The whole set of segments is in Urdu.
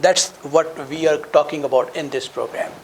That's what we are talking about in this program.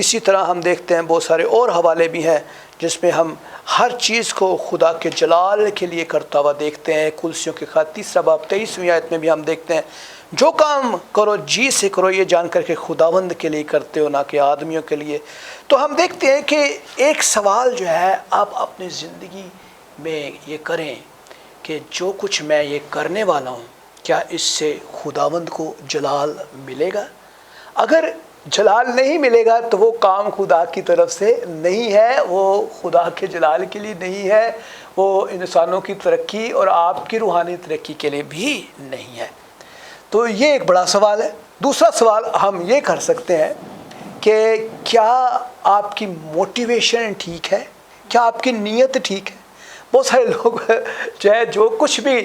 اسی طرح ہم دیکھتے ہیں بہت سارے اور حوالے بھی ہیں جس میں ہم ہر چیز کو خدا کے جلال کے لیے کرتا ہوا دیکھتے ہیں. کلسیوں کے خط 3 باب 23ویں آیت میں بھی ہم دیکھتے ہیں جو کام کرو جی سے کرو یہ جان کر کے خداوند کے لیے کرتے ہو نہ کہ آدمیوں کے لیے. تو ہم دیکھتے ہیں کہ ایک سوال جو ہے آپ اپنی زندگی میں یہ کریں کہ جو کچھ میں یہ کرنے والا ہوں کیا اس سے خداوند کو جلال ملے گا؟ اگر جلال نہیں ملے گا تو وہ کام خدا کی طرف سے نہیں ہے، وہ خدا کے جلال کے لیے نہیں ہے، وہ انسانوں کی ترقی اور آپ کی روحانی ترقی کے لیے بھی نہیں ہے. تو یہ ایک بڑا سوال ہے. دوسرا سوال ہم یہ کر سکتے ہیں کہ کیا آپ کی موٹیویشن ٹھیک ہے، کیا آپ کی نیت ٹھیک ہے؟ بہت سارے لوگ جو ہے جو کچھ بھی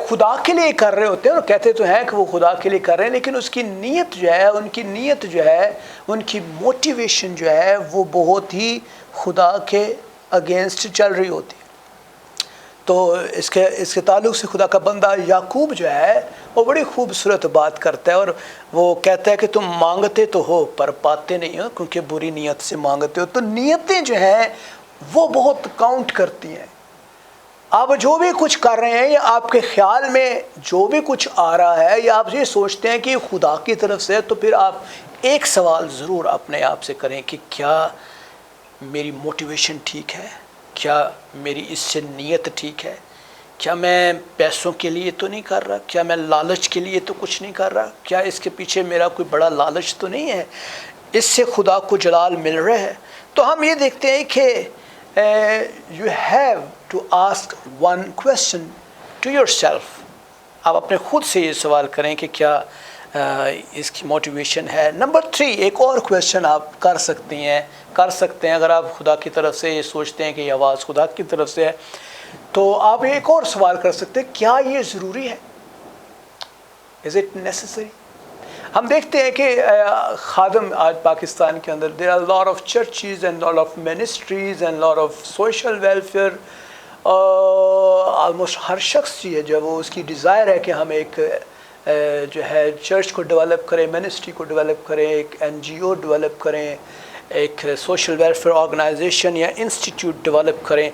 خدا کے لیے کر رہے ہوتے ہیں اور کہتے تو ہیں کہ وہ خدا کے لیے کر رہے ہیں، لیکن اس کی نیت جو ہے ان کی موٹیویشن جو ہے وہ بہت ہی خدا کے اگینسٹ چل رہی ہوتی ہے. تو اس کے تعلق سے خدا کا بندہ یعقوب جو ہے وہ بڑی خوبصورت بات کرتا ہے اور وہ کہتا ہے کہ تم مانگتے تو ہو پر پاتے نہیں ہو کیونکہ بری نیت سے مانگتے ہو. تو نیتیں جو ہیں وہ بہت کاؤنٹ کرتی ہیں. آپ جو بھی کچھ کر رہے ہیں یا آپ کے خیال میں جو بھی کچھ آ رہا ہے یا آپ یہ سوچتے ہیں کہ خدا کی طرف سے، تو پھر آپ ایک سوال ضرور اپنے آپ سے کریں کہ کیا میری موٹیویشن ٹھیک ہے، کیا میری اس سے نیت ٹھیک ہے، کیا میں پیسوں کے لیے تو نہیں کر رہا، کیا میں لالچ کے لیے تو کچھ نہیں کر رہا، کیا اس کے پیچھے میرا کوئی بڑا لالچ تو نہیں ہے، اس سے خدا کو جلال مل رہا ہے. تو ہم یہ دیکھتے ہیں کہ you have to ask one question to yourself. آپ اپنے خود سے یہ سوال کریں کہ کیا اس کی موٹیویشن ہے. نمبر 3 ایک اور کویسچن آپ کر سکتے ہیں اگر آپ خدا کی طرف سے یہ سوچتے ہیں کہ یہ آواز خدا کی طرف سے ہے تو آپ ایک اور سوال کر سکتے ہیں کیا یہ ضروری ہے؟ Is it necessary? ہم دیکھتے ہیں کہ خادم آج پاکستان کے اندر there are a lot of churches and lot of ministries and lot of social welfare. almost ہر شخص ہے جو وہ اس کی ڈیزائر ہے کہ ہم ایک جو ہے چرچ کو ڈیولپ کریں، منسٹری کو ڈیولپ کریں، ایک NGO ڈیولپ کریں، ایک سوشل ویلفیئر آرگنائزیشن یا انسٹیٹیوٹ ڈیولپ کریں.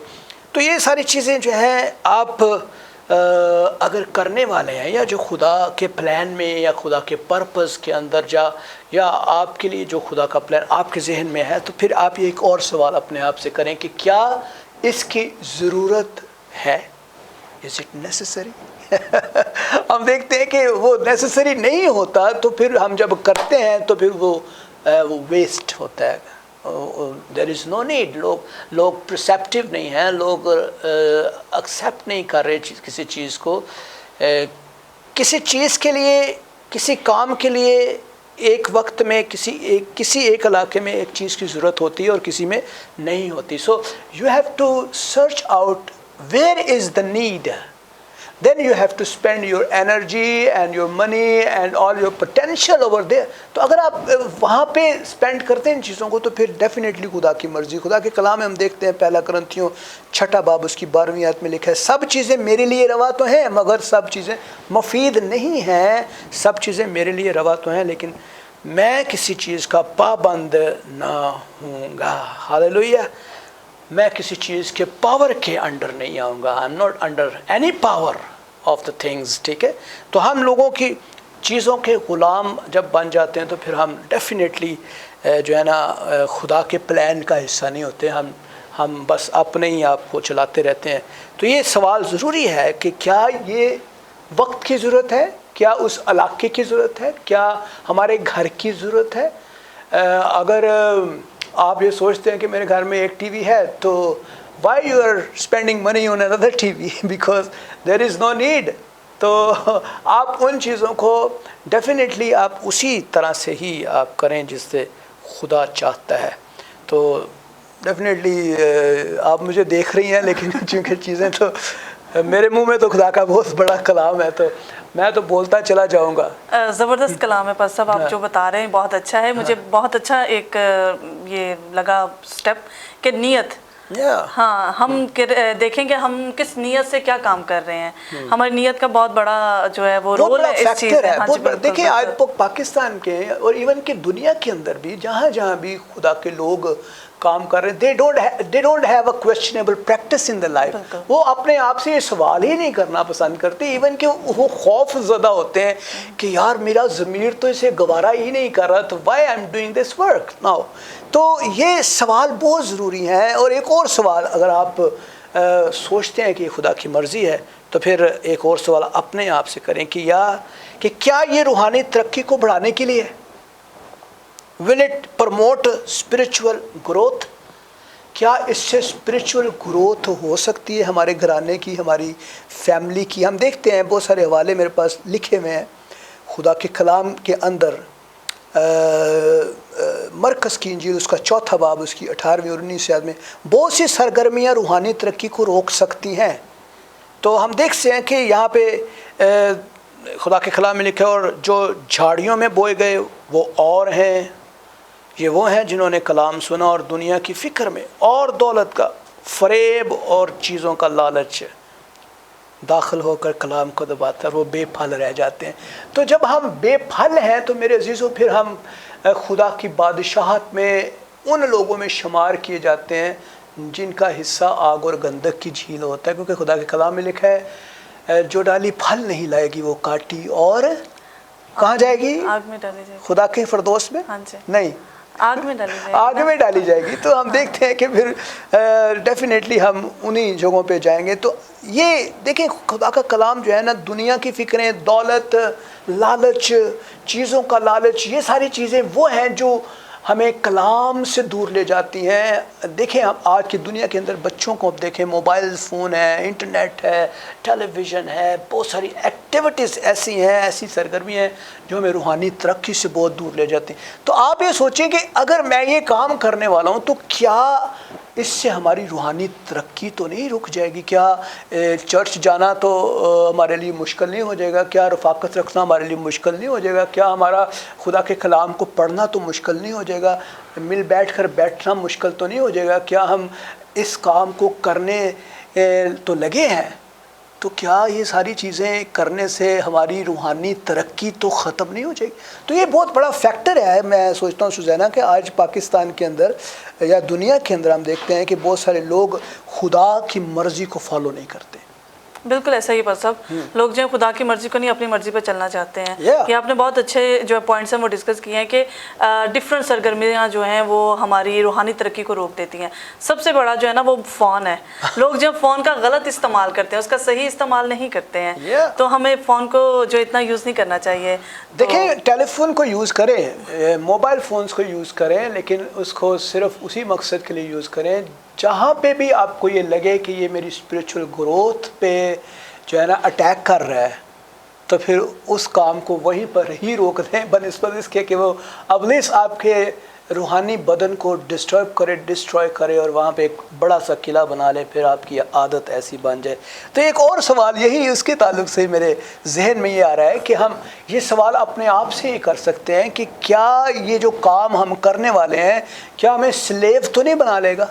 تو یہ ساری چیزیں جو ہیں آپ اگر کرنے والے ہیں یا جو خدا کے پلان میں یا خدا کے پرپز کے اندر یا آپ کے لیے جو خدا کا پلان آپ کے ذہن میں ہے، تو پھر آپ یہ ایک اور سوال اپنے آپ سے کریں کہ کیا اس کی ضرورت ہے؟ Is it necessary? ہم دیکھتے ہیں کہ وہ نیسیسری نہیں ہوتا تو پھر ہم جب کرتے ہیں تو پھر وہ ویسٹ ہوتا ہے. دیر از نو نیڈ. لوگ پرسیپٹیو نہیں ہیں، لوگ ایکسیپٹ نہیں کر رہے کسی چیز کو. کسی چیز کے لیے، کسی کام کے لیے ایک وقت میں کسی ایک علاقے میں ایک چیز کی ضرورت ہوتی ہے اور کسی میں نہیں ہوتی. So you have to search out where is the need. Then you have to spend your energy and your money and all your potential over there. تو اگر آپ وہاں پہ اسپینڈ کرتے ہیں ان چیزوں کو تو پھر ڈیفینیٹلی خدا کی مرضی. خدا کے کلام میں ہم دیکھتے ہیں 1 کرنتھیوں 6 باب اس کی 12ویں آیت میں لکھا ہے سب چیزیں میرے لیے روا تو ہیں مگر سب چیزیں مفید نہیں ہیں. سب چیزیں میرے لیے روا تو ہیں لیکن میں کسی چیز کا پابند نہ ہوں گا. ہاللیلویہ. میں کسی چیز کے پاور کے انڈر نہیں آؤں گا. I'm not under any power of the things. ٹھیک ہے. تو ہم لوگوں کی چیزوں کے غلام جب بن جاتے ہیں تو پھر ہم ڈیفینیٹلی جو ہے نا خدا کے پلان کا حصہ نہیں ہوتے. ہم بس اپنے ہی آپ کو چلاتے رہتے ہیں. تو یہ سوال ضروری ہے کہ کیا یہ وقت کی ضرورت ہے، کیا اس علاقے کی ضرورت ہے، کیا ہمارے گھر کی ضرورت ہے. اگر آپ یہ سوچتے ہیں کہ میرے گھر میں ایک ٹی وی ہے تو why you are spending money on another TV because there is no need. تو آپ ان چیزوں کو ڈیفینیٹلی آپ اسی طرح سے ہی آپ کریں جس سے خدا چاہتا ہے. تو ڈیفینیٹلی آپ مجھے دیکھ رہی ہیں لیکن چونکہ چیزیں تو میرے منہ میں تو خدا کا بہت بڑا کلام ہے تو میں تو بولتا چلا جاؤں گا. زبردست کلام ہے پاس صاحب. آپ جو بتا رہے ہیں بہت اچھا ہے. مجھے بہت اچھا ایک یہ لگا سٹیپ کہ نیت ہاں ہم دیکھیں گے ہم کس نیت سے کیا کام کر رہے ہیں، ہماری نیت کا بہت بڑا جو ہے وہ رول ہے اس چیز میں۔ دیکھیں آج پاکستان کے اور ایون کہ دنیا کے اندر بھی جہاں جہاں بھی خدا کے لوگ کام کر رہے ہیں they don't have a questionable practice in their life، وہ اپنے آپ سے یہ سوال ہی نہیں کرنا پسند کرتے، ایون کہ وہ خوف زدہ ہوتے ہیں کہ یار میرا ضمیر تو اسے گوارا ہی نہیں کر رہا، تو why I'm doing this work now۔ تو یہ سوال بہت ضروری ہیں۔ اور ایک اور سوال اگر آپ سوچتے ہیں کہ خدا کی مرضی ہے تو پھر ایک اور سوال اپنے آپ سے کریں کہ کیا یہ روحانی ترقی کو بڑھانے کے لیے will it promote spiritual growth؟ کیا اس سے اسپرچول گروتھ ہو سکتی ہے ہمارے گھرانے کی، ہماری فیملی کی؟ ہم دیکھتے ہیں بہت سارے حوالے میرے پاس لکھے ہوئے ہیں خدا کے کلام کے اندر، مرکز کی انجیل اس کا 4 باب اس کی 18ویں اور 19 آیت میں بہت سی سرگرمیاں روحانی ترقی کو روک سکتی ہیں۔ تو ہم دیکھتے ہیں کہ یہاں پہ خدا کے کلام میں لکھا ہے، اور جو جھاڑیوں میں بوئے گئے وہ اور ہیں، یہ وہ ہیں جنہوں نے کلام سنا اور دنیا کی فکر میں اور دولت کا فریب اور چیزوں کا لالچ داخل ہو کر کلام کو دباتا ہے، وہ بے پھل رہ جاتے ہیں۔ تو جب ہم بے پھل ہیں تو میرے عزیزوں پھر ہم خدا کی بادشاہت میں ان لوگوں میں شمار کیے جاتے ہیں جن کا حصہ آگ اور گندک کی جھیل ہوتا ہے، کیونکہ خدا کے کلام میں لکھا ہے جو ڈالی پھل نہیں لائے گی وہ کاٹی اور کہاں جائے گی؟ آگ میں ڈالی جائے گی۔ خدا کے فردوس میں؟ نہیں، آگ میں ڈالی جائے گی۔ آگ میں ڈالی جائے گی۔ تو ہم دیکھتے ہیں کہ پھر ڈیفینیٹلی ہم انہی جگہوں پہ جائیں گے۔ تو یہ دیکھیں خدا کا کلام جو ہے نا، دنیا کی فکریں، دولت، لالچ، چیزوں کا لالچ، یہ ساری چیزیں وہ ہیں جو ہمیں کلام سے دور لے جاتی ہیں۔ دیکھیں ہم آج کی دنیا کے اندر بچوں کو اب دیکھیں، موبائل فون ہے، انٹرنیٹ ہے، ٹیلی ویژن ہے، بہت ساری ایکٹیویٹیز ایسی ہیں، ایسی سرگرمیاں ہیں جو ہمیں روحانی ترقی سے بہت دور لے جاتی ہیں۔ تو آپ یہ سوچیں کہ اگر میں یہ کام کرنے والا ہوں تو کیا اس سے ہماری روحانی ترقی تو نہیں رک جائے گی؟ کیا چرچ جانا تو ہمارے لیے مشکل نہیں ہو جائے گا؟ کیا رفاقت رکھنا ہمارے لیے مشکل نہیں ہو جائے گا؟ کیا ہمارا خدا کے کلام کو پڑھنا تو مشکل نہیں ہو جائے گا؟ مل بیٹھ کر بیٹھنا مشکل تو نہیں ہو جائے گا؟ کیا ہم اس کام کو کرنے تو لگے ہیں؟ تو کیا یہ ساری چیزیں کرنے سے ہماری روحانی ترقی تو ختم نہیں ہو جائے گی؟ تو یہ بہت بڑا فیکٹر ہے۔ میں سوچتا ہوں سوزینہ کہ آج پاکستان کے اندر یا دنیا کے اندر ہم دیکھتے ہیں کہ بہت سارے لوگ خدا کی مرضی کو فالو نہیں کرتے۔ بالکل ایسا ہی پر سب لوگ جو خدا کی مرضی کو نہیں اپنی مرضی پہ چلنا چاہتے ہیں۔ یہ آپ نے بہت اچھے جو پوائنٹس ہیں وہ ڈسکس کیے ہیں کہ ڈفرینٹ سرگرمیاں جو ہیں وہ ہماری روحانی ترقی کو روک دیتی ہیں۔ سب سے بڑا جو ہے نا وہ فون ہے۔ لوگ جو فون کا غلط استعمال کرتے ہیں، اس کا صحیح استعمال نہیں کرتے ہیں، تو ہمیں فون کو جو اتنا یوز نہیں کرنا چاہیے۔ دیکھیں ٹیلی فون کو یوز کریں، موبائل فونز کو یوز کریں، لیکن اس کو صرف اسی مقصد کے لیے یوز کریں جہاں پہ بھی آپ کو یہ لگے کہ یہ میری اسپریچول گروتھ پہ جو ہے نا اٹیک کر رہا ہے، تو پھر اس کام کو وہیں پر ہی روک دیں، بنسبت اس کے کہ وہ ابلیس آپ کے روحانی بدن کو ڈسٹروائے کرے اور وہاں پہ ایک بڑا سا قلعہ بنا لے، پھر آپ کی عادت ایسی بن جائے۔ تو ایک اور سوال یہی اس کے تعلق سے میرے ذہن میں یہ آ رہا ہے کہ ہم یہ سوال اپنے آپ سے ہی کر سکتے ہیں کہ کیا یہ جو کام ہم کرنے والے ہیں کیا ہمیں سلیو تو نہیں بنا لے گا؟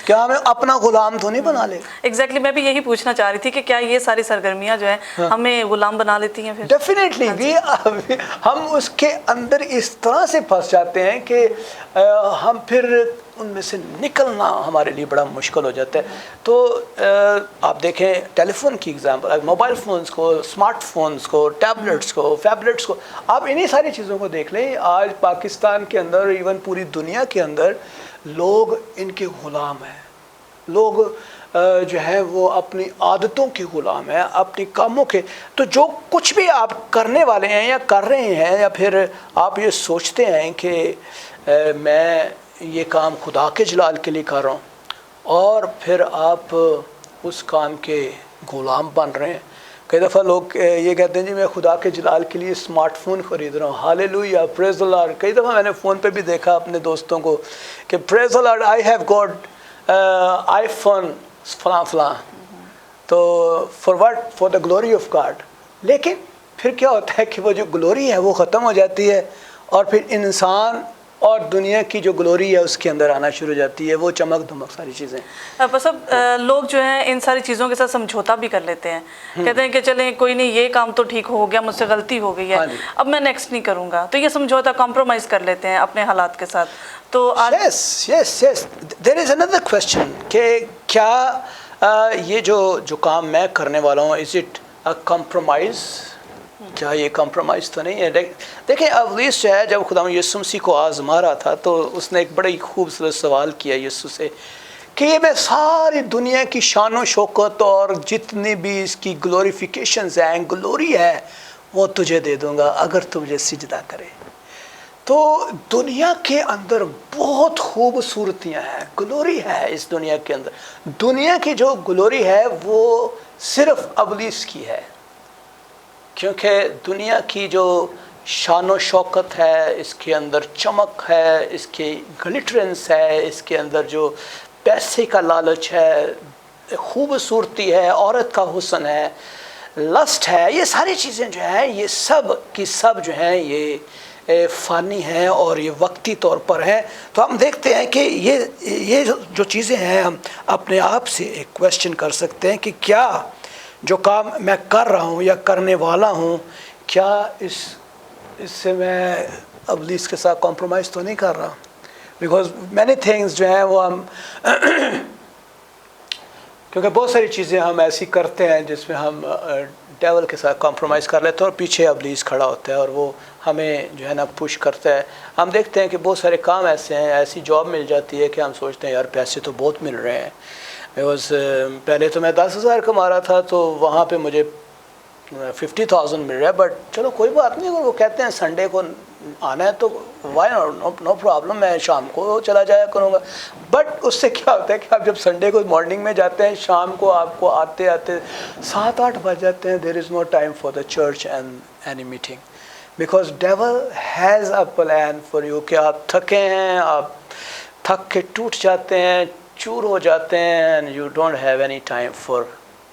کیا ہمیں اپنا غلام تو نہیں بنا لے گا؟ ایگزیکٹلی میں بھی یہی پوچھنا چاہ رہی تھی کہ کیا یہ ساری سرگرمیاں جو ہیں ہمیں غلام بنا لیتی ہیں؟ پھر ڈیفینیٹلی ہم اس کے اندر اس طرح سے پھنس جاتے ہیں کہ ہم پھر ان میں سے نکلنا ہمارے لیے بڑا مشکل ہو جاتا ہے۔ تو آپ دیکھیں ٹیلی فون کی ایگزامپل، موبائل فونز کو، اسمارٹ فونز کو، ٹیبلٹس کو، فیبلٹس کو، آپ انہی ساری چیزوں کو دیکھ لیں۔ آج پاکستان کے اندر، ایون پوری دنیا کے اندر لوگ ان کے غلام ہیں۔ لوگ جو ہے وہ اپنی عادتوں کے غلام ہیں، اپنی کاموں کے۔ تو جو کچھ بھی آپ کرنے والے ہیں یا کر رہے ہیں، یا پھر آپ یہ سوچتے ہیں کہ میں یہ کام خدا کے جلال کے لیے کر رہا ہوں، اور پھر آپ اس کام کے غلام بن رہے ہیں۔ کئی دفعہ لوگ یہ کہتے ہیں جی میں خدا کے جلال کے لیے اسمارٹ فون خرید رہا ہوں، ہاللیلویہ، پریز دی لارڈ۔ کئی دفعہ میں نے فون پہ بھی دیکھا اپنے دوستوں کو کہ praise the lord, I have got iPhone فلاں فلاں، تو for what? For the glory of God. لیکن پھر کیا ہوتا ہے کہ وہ جو گلوری ہے وہ ختم ہو جاتی ہے، اور پھر انسان اور دنیا کی جو گلوری ہے اس کے اندر آنا شروع ہو جاتی ہے، وہ چمک دمک ساری چیزیں۔ بس اب لوگ جو ہیں ان ساری چیزوں کے ساتھ سمجھوتا بھی کر لیتے ہیں، کہتے ہیں کہ چلیں کوئی نہیں، یہ کام تو ٹھیک ہو گیا، مجھ سے غلطی ہو گئی ہے، اب میں نیکسٹ نہیں کروں گا، تو یہ سمجھوتا کمپرومائز کر لیتے ہیں اپنے حالات کے ساتھ۔ تو یس دیر از اندر کویسچن کہ کیا یہ جو کام میں کرنے والا ہوں، از اٹ اے کمپرومائز؟ کیا یہ کمپرومائز تو نہیں ہے؟ دیکھیں ابلیس جو ہے، جب خدا یسوع مسیح کو آزما رہا تھا تو اس نے ایک بڑا ہی خوبصورت سوال کیا یسوع سے کہ یہ میں ساری دنیا کی شان و شوکت اور جتنی بھی اس کی گلوریفیکیشنز ہیں، گلوری ہے، وہ تجھے دے دوں گا اگر تو مجھے سجدہ کرے۔ تو دنیا کے اندر بہت خوبصورتیاں ہیں، گلوری ہے اس دنیا کے اندر۔ دنیا کی جو گلوری ہے وہ صرف ابلیس کی ہے، کیونکہ دنیا کی جو شان و شوکت ہے، اس کے اندر چمک ہے، اس کی گلٹرنس ہے، اس کے اندر جو پیسے کا لالچ ہے، خوبصورتی ہے، عورت کا حسن ہے، لسٹ ہے، یہ ساری چیزیں جو ہیں یہ سب کی سب جو ہیں یہ فانی ہیں اور یہ وقتی طور پر ہیں۔ تو ہم دیکھتے ہیں کہ یہ جو چیزیں ہیں، ہم اپنے آپ سے ایک کویسچن کر سکتے ہیں کہ کیا جو کام میں کر رہا ہوں یا کرنے والا ہوں، کیا اس سے میں ابلیس کے ساتھ کمپرومائز تو نہیں کر رہا؟ بیکاز مینی تھنگس جو ہیں وہ ہم کیونکہ بہت ساری چیزیں ہم ایسی کرتے ہیں جس میں ہم ڈیول کے ساتھ کمپرومائز کر لیتے ہیں اور پیچھے ابلیس کھڑا ہوتا ہے اور وہ ہمیں جو ہے نا پش کرتا ہے۔ ہم دیکھتے ہیں کہ بہت سارے کام ایسے ہیں، ایسی جاب مل جاتی ہے کہ ہم سوچتے ہیں یار پیسے تو بہت مل رہے ہیں، بیکاز پہلے تو میں 10,000 کما رہا تھا تو وہاں پہ مجھے 50,000 مل رہا ہے، بٹ چلو کوئی بات نہیں، اگر وہ کہتے ہیں سنڈے کو آنا ہے تو وائی نو پرابلم، میں شام کو چلا جایا کروں گا۔ بٹ اس سے کیا ہوتا ہے کہ آپ جب سنڈے کو مارننگ میں جاتے ہیں، شام کو آپ کو آتے آتے 7-8 بج جاتے ہیں، there is no time for the church and any meeting, because devil has a plan for you کہ آپ تھکے ہیں، آپ تھک کے ٹوٹ جاتے ہیں، چور ہو جاتے ہیں، and you don't have any time for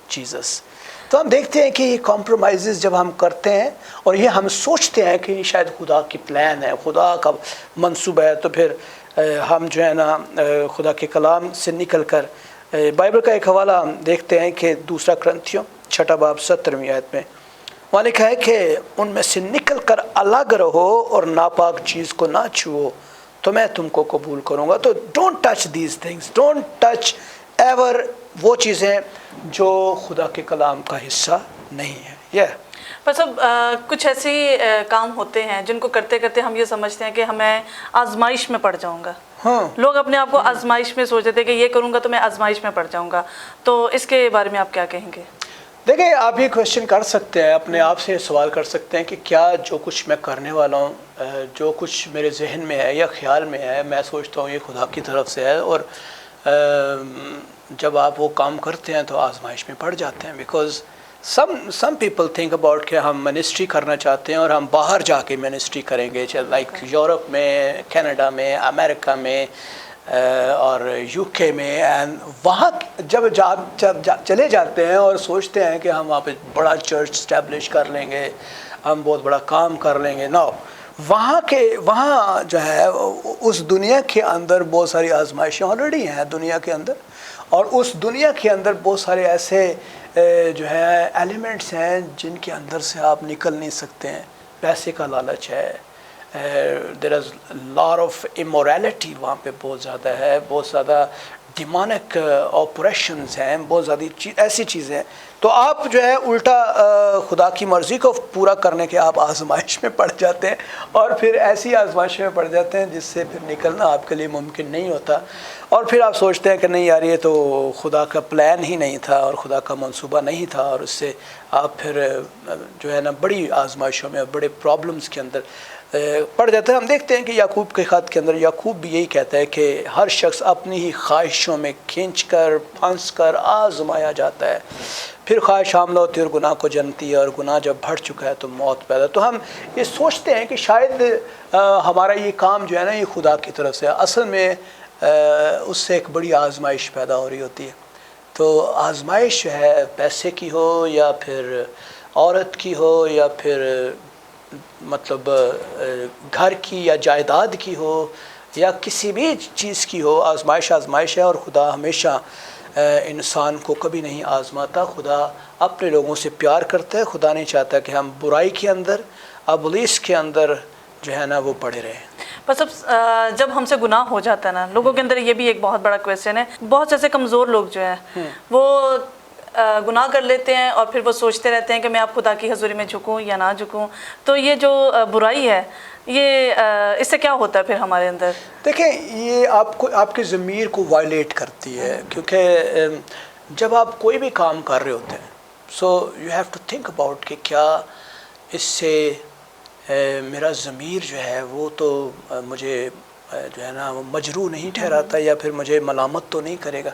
Jesus. تو ہم دیکھتے ہیں کہ یہ کمپرومائزز جب ہم کرتے ہیں اور یہ ہم سوچتے ہیں کہ شاید خدا کی پلان ہے، خدا کا منصوبہ ہے، تو پھر ہم جو ہے نا خدا کے کلام سے نکل کر بائبل کا ایک حوالہ ہم دیکھتے ہیں کہ 2 کرنتھیوں 6 باب 17 آیت میں وہاں لکھا ہے کہ ان میں سے نکل کر الگ رہو اور ناپاک چیز کو نہ چھوؤ تو میں تم کو قبول کروں گا۔ تو don't touch these things, don't touch ever وہ چیزیں جو خدا کے کلام کا حصہ نہیں ہے۔ بس اب کچھ ایسی کام ہوتے ہیں جن کو کرتے کرتے ہم یہ سمجھتے ہیں کہ ہمیں آزمائش میں پڑ جاؤں گا۔ لوگ اپنے آپ کو آزمائش میں سوچتے تھے کہ یہ کروں گا تو میں آزمائش میں پڑ جاؤں گا، تو اس کے بارے میں آپ کیا کہیں گے؟ دیکھیں، آپ یہ کویشچن کر سکتے ہیں، اپنے آپ سے سوال کر سکتے ہیں کہ کیا جو کچھ میں کرنے والا ہوں، جو کچھ میرے ذہن میں ہے یا خیال میں ہے، میں سوچتا ہوں یہ خدا کی طرف سے ہے، اور جب آپ وہ کام کرتے ہیں تو آزمائش میں پڑ جاتے ہیں۔ Because some people think about کہ ہم منسٹری کرنا چاہتے ہیں اور ہم باہر جا کے منسٹری کریں گے، لائک یورپ میں، کینیڈا میں، امریکہ میں اور یو کے میں، اینڈ وہاں جب چلے جاتے ہیں اور سوچتے ہیں کہ ہم وہاں پہ بڑا چرچ اسٹیبلش کر لیں گے، ہم بہت بڑا کام کر لیں گے، نو وہاں جو ہے اس دنیا کے اندر بہت ساری آزمائشیں آلریڈی ہیں دنیا کے اندر، اور اس دنیا کے اندر بہت سارے ایسے جو ہے ایلیمنٹس ہیں جن کے اندر سے آپ نکل نہیں سکتے ہیں۔ پیسے کا لالچ ہے، دیر از لار آف امورالٹی وہاں پہ بہت زیادہ ہے، بہت زیادہ ڈیمانک آپریشنز ہیں، بہت زیادہ ایسی چیزیں ہیں۔ تو آپ جو ہے الٹا خدا کی مرضی کو پورا کرنے کے آپ آزمائش میں پڑ جاتے ہیں، اور پھر ایسی آزمائش میں پڑ جاتے ہیں جس سے پھر نکلنا آپ کے لیے ممکن نہیں ہوتا، اور پھر آپ سوچتے ہیں کہ نہیں یار یہ تو خدا کا پلان ہی نہیں تھا اور خدا کا منصوبہ نہیں تھا، اور اس سے آپ پھر جو ہے نا بڑی آزمائشوں میں، بڑے پرابلمس کے اندر پڑ جاتے ہیں۔ ہم دیکھتے ہیں کہ یعقوب کے خط کے اندر یعقوب بھی یہی کہتا ہے کہ ہر شخص اپنی ہی خواہشوں میں کھینچ کر پھنس کر آزمایا جاتا ہے، پھر خواہش حاملہ ہوتی ہے اور گناہ کو جنتی ہے، اور گناہ جب بڑھ چکا ہے تو موت پیدا۔ تو ہم یہ سوچتے ہیں کہ شاید ہمارا یہ کام جو ہے نا یہ خدا کی طرف سے، اصل میں اس سے ایک بڑی آزمائش پیدا ہو رہی ہوتی ہے۔ تو آزمائش جو ہے پیسے کی ہو یا پھر عورت کی ہو یا پھر مطلب گھر کی یا جائیداد کی ہو یا کسی بھی چیز کی ہو، آزمائش ہے، اور خدا ہمیشہ انسان کو کبھی نہیں آزماتا. خدا اپنے لوگوں سے پیار کرتا ہے. خدا نہیں چاہتا کہ ہم برائی کے اندر، ابلیس کے اندر جو ہے نا وہ پڑے رہیں. بس اب جب ہم سے گناہ ہو جاتا ہے نا، لوگوں کے اندر یہ بھی ایک بہت بڑا کویسچن ہے. بہت سے ایسے کمزور لوگ جو ہیں وہ گناہ کر لیتے ہیں اور پھر وہ سوچتے رہتے ہیں کہ میں اب خدا کی حضوری میں جھکوں یا نہ جھکوں. تو یہ جو برائی ہے، یہ اس سے کیا ہوتا ہے پھر ہمارے اندر؟ دیکھیں، یہ آپ کے ضمیر کو وائلیٹ کرتی ہے، کیونکہ جب آپ کوئی بھی کام کر رہے ہوتے ہیں، so you have to think about کہ کیا اس سے میرا ضمیر جو ہے وہ تو مجھے جو ہے نا وہ مجروح نہیں ٹھہراتا یا پھر مجھے ملامت تو نہیں کرے گا.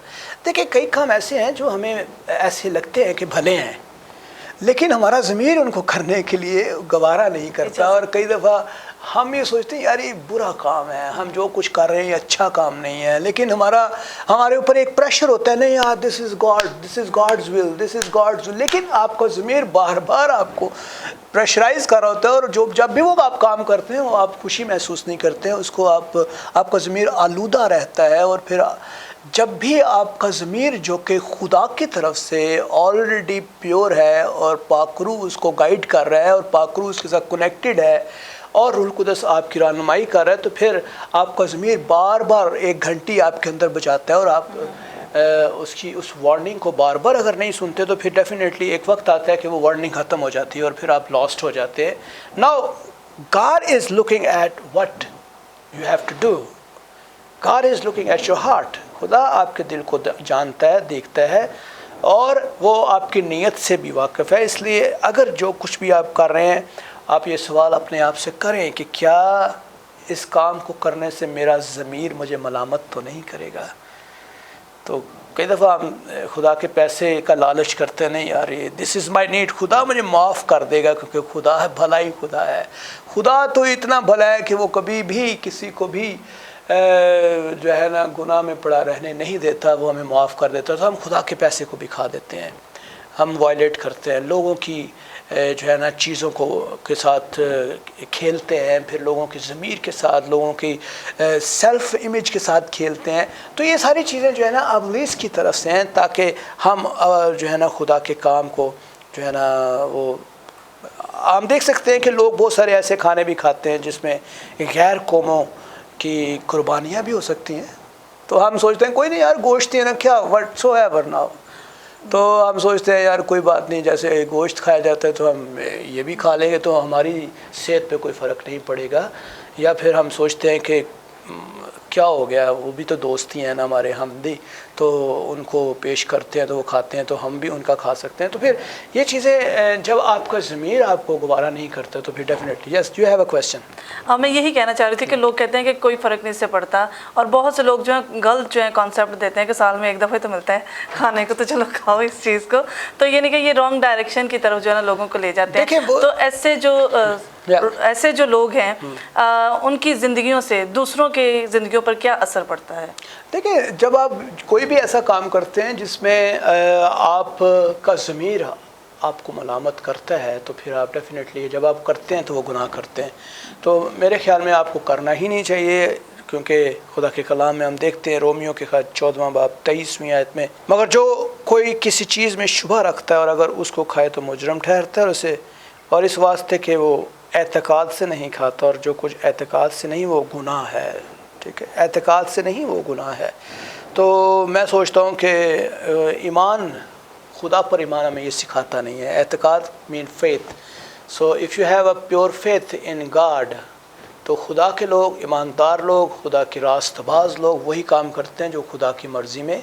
دیکھیں، کئی کام ایسے ہیں جو ہمیں ایسے لگتے ہیں کہ بھلے ہیں، لیکن ہمارا ضمیر ان کو کرنے کے لیے گوارا نہیں کرتا. اور کئی دفعہ ہم یہ سوچتے ہیں یار یہ برا کام ہے، ہم جو کچھ کر رہے ہیں یہ اچھا کام نہیں ہے، لیکن ہمارے اوپر ایک پریشر ہوتا ہے، نہیں یار دس از گاڈز ول. لیکن آپ کا ضمیر بار بار آپ کو پریشرائز کر رہا ہوتا ہے، اور جب بھی وہ آپ کام کرتے ہیں وہ آپ خوشی محسوس نہیں کرتے ہیں. اس کو آپ کا ضمیر آلودہ رہتا ہے. اور پھر جب بھی آپ کا ضمیر جو کہ خدا کی طرف سے آلریڈی پیور ہے اور پاک روح اس کو گائیڈ کر رہا ہے اور پاک روح اس کے ساتھ کنیکٹڈ ہے اور روح القدس آپ کی رہنمائی کر رہا ہے، تو پھر آپ کا ضمیر بار بار ایک گھنٹی آپ کے اندر بجاتا ہے. اور آپ اس وارننگ کو بار بار اگر نہیں سنتے تو پھر ڈیفینیٹلی ایک وقت آتا ہے کہ وہ وارننگ ختم ہو جاتی ہے اور پھر آپ لاسٹ ہو جاتے ہیں. Now God is looking at what you have to do. God is looking at your heart. خدا آپ کے دل کو جانتا ہے، دیکھتا ہے، اور وہ آپ کی نیت سے بھی واقف ہے. اس لیے اگر جو کچھ بھی آپ کر رہے ہیں، آپ یہ سوال اپنے آپ سے کریں کہ کیا اس کام کو کرنے سے میرا ضمیر مجھے ملامت تو نہیں کرے گا. تو کئی دفعہ ہم خدا کے پیسے کا لالچ کرتے ہیں، نہیں یار یہ دس از مائی نیڈ، خدا مجھے معاف کر دے گا کیونکہ خدا ہے، بھلا ہی خدا ہے. خدا تو اتنا بھلا ہے کہ وہ کبھی بھی کسی کو بھی جو ہے نا گناہ میں پڑا رہنے نہیں دیتا، وہ ہمیں معاف کر دیتا. تو ہم خدا کے پیسے کو بھی کھا دیتے ہیں، ہم وائلیٹ کرتے ہیں، لوگوں کی جو ہے نا چیزوں کے ساتھ کھیلتے ہیں، پھر لوگوں کی ضمیر کے ساتھ، لوگوں کی سیلف امیج کے ساتھ کھیلتے ہیں. تو یہ ساری چیزیں جو ہے نا ابلیس کی طرف سے ہیں، تاکہ ہم جو ہے نا خدا کے کام کو جو ہے نا وہ ہم دیکھ سکتے ہیں کہ لوگ بہت سارے ایسے کھانے بھی کھاتے ہیں جس میں غیر قوموں کی قربانیاں بھی ہو سکتی ہیں. تو ہم سوچتے ہیں کوئی نہیں یار گوشت ہے نا، کیا وٹ سو ہے ورنہ، تو ہم سوچتے ہیں یار کوئی بات نہیں، جیسے گوشت کھایا جاتا ہے تو ہم یہ بھی کھا لیں گے تو ہماری صحت پہ کوئی فرق نہیں پڑے گا. یا پھر ہم سوچتے ہیں کہ کیا ہو گیا، وہ بھی تو دوست ہی ہیں نا ہمارے، ہم بھی تو ان کو پیش کرتے ہیں تو وہ کھاتے ہیں تو ہم بھی ان کا کھا سکتے ہیں. تو پھر یہ چیزیں جب آپ کا ضمیر آپ کو گوارا نہیں کرتا تو پھر definitely yes you have a question. میں یہی کہنا چاہ رہی تھی کہ لوگ کہتے ہیں کہ کوئی فرق نہیں سے پڑتا، اور بہت سے لوگ جو ہیں غلط جو ہیں کانسیپٹ دیتے ہیں کہ سال میں ایک دفعہ تو ملتا ہے کھانے کو، تو چلو کھاؤ اس چیز کو. تو یہ نہیں کہ یہ رانگ ڈائریکشن کی طرف جو ہے نا لوگوں کو لے جاتے ہیں. تو ایسے جو لوگ ہیں ان کی زندگیوں سے دوسروں کی زندگیوں پر کیا اثر پڑتا ہے؟ دیکھیں، جب آپ کوئی بھی ایسا کام کرتے ہیں جس میں آپ کا ضمیر آپ کو ملامت کرتا ہے تو پھر آپ ڈیفینیٹلی جب آپ کرتے ہیں تو وہ گناہ کرتے ہیں. تو میرے خیال میں آپ کو کرنا ہی نہیں چاہیے، کیونکہ خدا کے کلام میں ہم دیکھتے ہیں رومیو کے خط 14 باب 23ویں آیت میں، مگر جو کوئی کسی چیز میں شبہ رکھتا ہے اور اگر اس کو کھائے تو مجرم ٹھہرتا ہے اسے، اور اس واسطے کہ وہ اعتقاد سے نہیں کھاتا، اور جو کچھ اعتقاد سے نہیں وہ گناہ ہے. ٹھیک ہے، اعتقاد سے نہیں وہ گناہ ہے. تو میں سوچتا ہوں کہ ایمان، خدا پر ایمان ہمیں یہ سکھاتا نہیں ہے. اعتقاد mean faith. So if you have a pure faith in God, تو خدا کے لوگ، ایماندار لوگ، خدا کے راست باز لوگ وہی کام کرتے ہیں جو خدا کی مرضی میں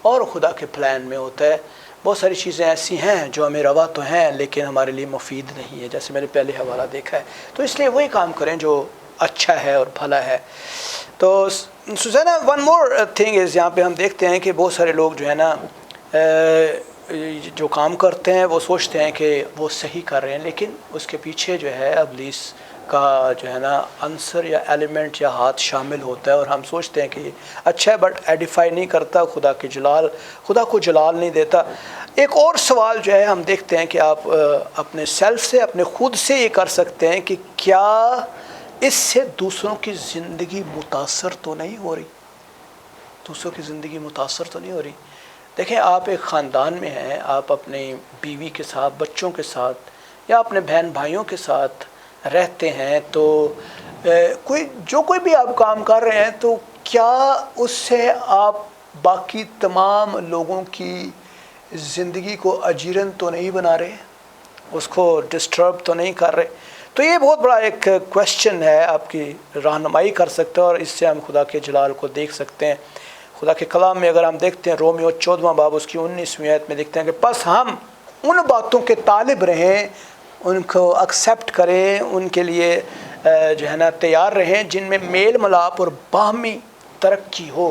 اور خدا کے پلان میں ہوتا ہے. بہت ساری چیزیں ایسی ہیں جو ہمیں روا تو ہیں لیکن ہمارے لیے مفید نہیں ہے، جیسے میں نے پہلے حوالہ دیکھا ہے. تو اس لیے وہی کام کریں جو اچھا ہے اور بھلا ہے. تو سوزینا، ون مور تھنگ از، یہاں پہ ہم دیکھتے ہیں کہ بہت سارے لوگ جو ہے نا جو کام کرتے ہیں وہ سوچتے ہیں کہ وہ صحیح کر رہے ہیں، لیکن اس کے پیچھے جو ہے ابلیس کا جو ہے نا عنصر یا ایلیمنٹ یا ہاتھ شامل ہوتا ہے، اور ہم سوچتے ہیں کہ یہ اچھا ہے بٹ ایڈیفائی نہیں کرتا، خدا کو جلال نہیں دیتا۔ ایک اور سوال جو ہے ہم دیکھتے ہیں کہ آپ اپنے سیلف سے، اپنے خود سے یہ کر سکتے ہیں کہ کیا اس سے دوسروں کی زندگی متاثر تو نہیں ہو رہی؟ دوسروں کی زندگی متاثر تو نہیں ہو رہی؟ دیکھیں، آپ ایک خاندان میں ہیں، آپ اپنی بیوی کے ساتھ، بچوں کے ساتھ یا اپنے بہن بھائیوں کے ساتھ رہتے ہیں، تو کوئی بھی آپ کام کر رہے ہیں، تو کیا اس سے آپ باقی تمام لوگوں کی زندگی کو اجیرن تو نہیں بنا رہے، اس کو ڈسٹرب تو نہیں کر رہے؟ تو یہ بہت بڑا ایک کویسچن ہے، آپ کی رہنمائی کر سکتے ہیں، اور اس سے ہم خدا کے جلال کو دیکھ سکتے ہیں۔ خدا کے کلام میں اگر ہم دیکھتے ہیں رومیو 14واں باب اس کی 19ویں آیت میں دیکھتے ہیں کہ پس ہم ان باتوں کے طالب رہیں، ان کو ایکسیپٹ کریں، ان کے لیے جو ہے نا تیار رہیں جن میں میل ملاپ اور باہمی ترقی ہو،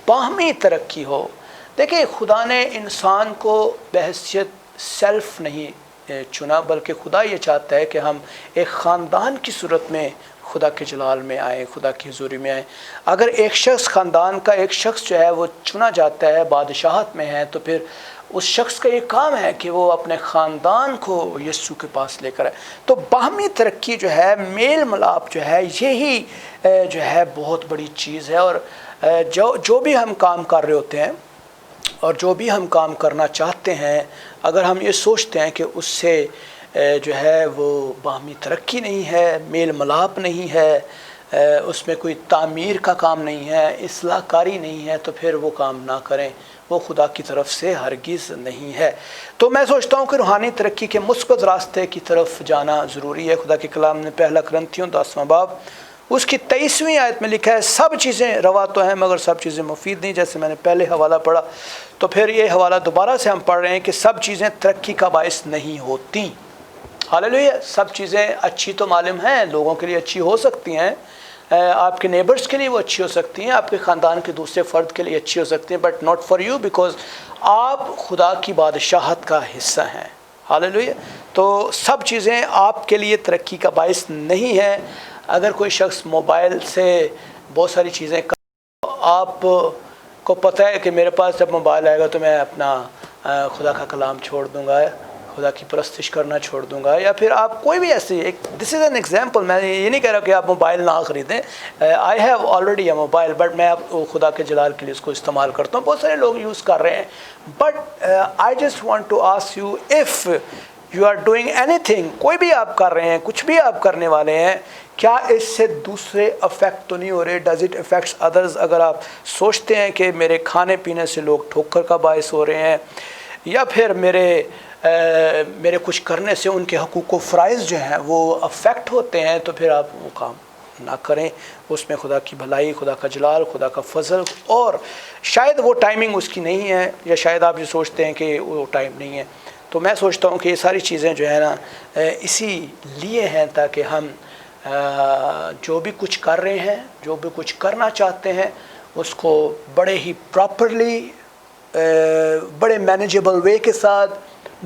باہمی ترقی ہو۔ دیکھیں، خدا نے انسان کو بحیثیت سیلف نہیں چنا، بلکہ خدا یہ چاہتا ہے کہ ہم ایک خاندان کی صورت میں خدا کے جلال میں آئیں، خدا کی حضوری میں آئیں۔ اگر ایک شخص، خاندان کا ایک شخص جو ہے وہ چنا جاتا ہے، بادشاہت میں ہے، تو پھر اس شخص کا یہ کام ہے کہ وہ اپنے خاندان کو یسوع کے پاس لے کر آئے۔ تو باہمی ترقی جو ہے، میل ملاپ جو ہے، یہی جو ہے بہت بڑی چیز ہے۔ اور جو بھی ہم کام کر رہے ہوتے ہیں اور جو بھی ہم کام کرنا چاہتے ہیں، اگر ہم یہ سوچتے ہیں کہ اس سے جو ہے وہ باہمی ترقی نہیں ہے، میل ملاپ نہیں ہے، اس میں کوئی تعمیر کا کام نہیں ہے، اصلاح کاری نہیں ہے، تو پھر وہ کام نہ کریں، وہ خدا کی طرف سے ہرگز نہیں ہے۔ تو میں سوچتا ہوں کہ روحانی ترقی کے مثبت راستے کی طرف جانا ضروری ہے۔ خدا کے کلام نے پہلا کرنتھیوں 10واں باب اس کی 23ویں آیت میں لکھا ہے، سب چیزیں روا تو ہیں مگر سب چیزیں مفید نہیں، جیسے میں نے پہلے حوالہ پڑھا، تو پھر یہ حوالہ دوبارہ سے ہم پڑھ رہے ہیں کہ سب چیزیں ترقی کا باعث نہیں ہوتی۔ ہاللیلویہ۔ سب چیزیں اچھی تو معلوم ہیں، لوگوں کے لیے اچھی ہو سکتی ہیں، آپ کے نیبرز کے لیے وہ اچھی ہو سکتی ہیں، آپ کے خاندان کے دوسرے فرد کے لیے اچھی ہو سکتی ہیں، but not for you, because آپ خدا کی بادشاہت کا حصہ ہیں۔ ہاللیلویہ۔ تو سب چیزیں آپ کے لیے ترقی کا باعث نہیں ہے۔ اگر کوئی شخص موبائل سے بہت ساری چیزیں آپ کو پتہ ہے کہ میرے پاس جب موبائل آئے گا تو میں اپنا خدا کا کلام چھوڑ دوں گا، خدا کی پرستش کرنا چھوڑ دوں گا، یا پھر آپ کوئی بھی ایسی دس از این ایگزامپل، میں یہ نہیں کہہ رہا کہ آپ موبائل نہ خریدیں، I have already a mobile, but میں خدا کے جلال کے لیے اس کو استعمال کرتا ہوں، بہت سارے لوگ یوز کر رہے ہیں، but I just want to ask you, if you are doing anything, کوئی بھی آپ کر رہے ہیں، کچھ بھی آپ کرنے والے ہیں، کیا اس سے دوسرے افیکٹ تو نہیں ہو رہے؟ Does it affects others? اگر آپ سوچتے ہیں کہ میرے کھانے پینے سے لوگ ٹھوکر کا باعث ہو رہے ہیں، یا پھر میرے کچھ کرنے سے ان کے حقوق و فرائض جو ہیں وہ افیکٹ ہوتے ہیں، تو پھر آپ وہ کام نہ کریں۔ اس میں خدا کی بھلائی، خدا کا جلال، خدا کا فضل، اور شاید وہ ٹائمنگ اس کی نہیں ہے، یا شاید آپ یہ سوچتے ہیں کہ وہ ٹائم نہیں ہے۔ تو میں سوچتا ہوں کہ یہ ساری چیزیں جو ہے نا اسی لیے ہیں تاکہ ہم جو بھی کچھ کر رہے ہیں، جو بھی کچھ کرنا چاہتے ہیں، اس کو بڑے ہی پراپرلی، بڑے مینیجیبل وے کے ساتھ،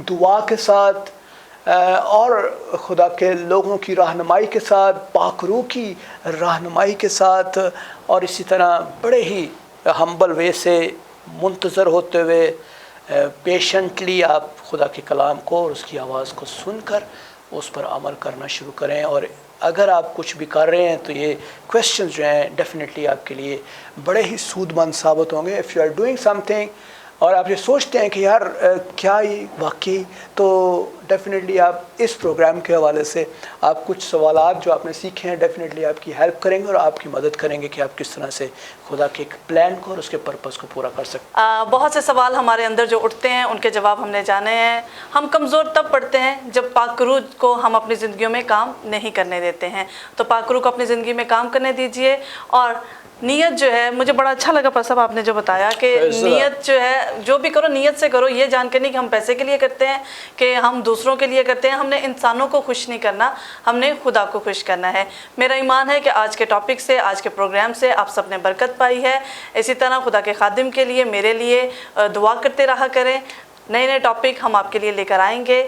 دعا کے ساتھ، اور خدا کے لوگوں کی رہنمائی کے ساتھ، پاک روح کی رہنمائی کے ساتھ، اور اسی طرح بڑے ہی ہمبل وے سے منتظر ہوتے ہوئے پیشنٹلی آپ خدا کے کلام کو اور اس کی آواز کو سن کر اس پر عمل کرنا شروع کریں۔ اور اگر آپ کچھ بھی کر رہے ہیں تو یہ کویسچنز جو ہیں ڈیفینیٹلی آپ کے لیے بڑے ہی سود مند ثابت ہوں گے۔ If you are doing something اور آپ یہ سوچتے ہیں کہ یار کیا یہ واقعی، تو ڈیفینیٹلی آپ اس پروگرام کے حوالے سے آپ کچھ سوالات جو آپ نے سیکھے ہیں ڈیفینیٹلی آپ کی ہیلپ کریں گے اور آپ کی مدد کریں گے کہ آپ کس طرح سے خدا کے ایک پلان کو اور اس کے پرپس کو پورا کر سکتے ہیں۔ بہت سے سوال ہمارے اندر جو اٹھتے ہیں ان کے جواب ہم نے جانے ہیں۔ ہم کمزور تب پڑتے ہیں جب پاک روح کو ہم اپنی زندگیوں میں کام نہیں کرنے دیتے ہیں، تو پاک روح کو اپنی زندگی میں کام کرنے دیجئے۔ اور نیت جو ہے، مجھے بڑا اچھا لگا پاس صاحب آپ نے جو بتایا کہ نیت جو ہے، جو بھی کرو نیت سے کرو، یہ جان کے نہیں کہ ہم پیسے کے لیے کرتے ہیں، کہ ہم دوسروں کے لیے کرتے ہیں۔ ہم نے انسانوں کو خوش نہیں کرنا، ہم نے خدا کو خوش کرنا ہے۔ میرا ایمان ہے کہ آج کے ٹاپک سے، آج کے پروگرام سے آپ سب نے برکت پائی ہے۔ اسی طرح خدا کے خادم کے لیے، میرے لیے دعا کرتے رہا کریں۔ نئے نئے ٹاپک ہم آپ کے لیے لے کر آئیں گے۔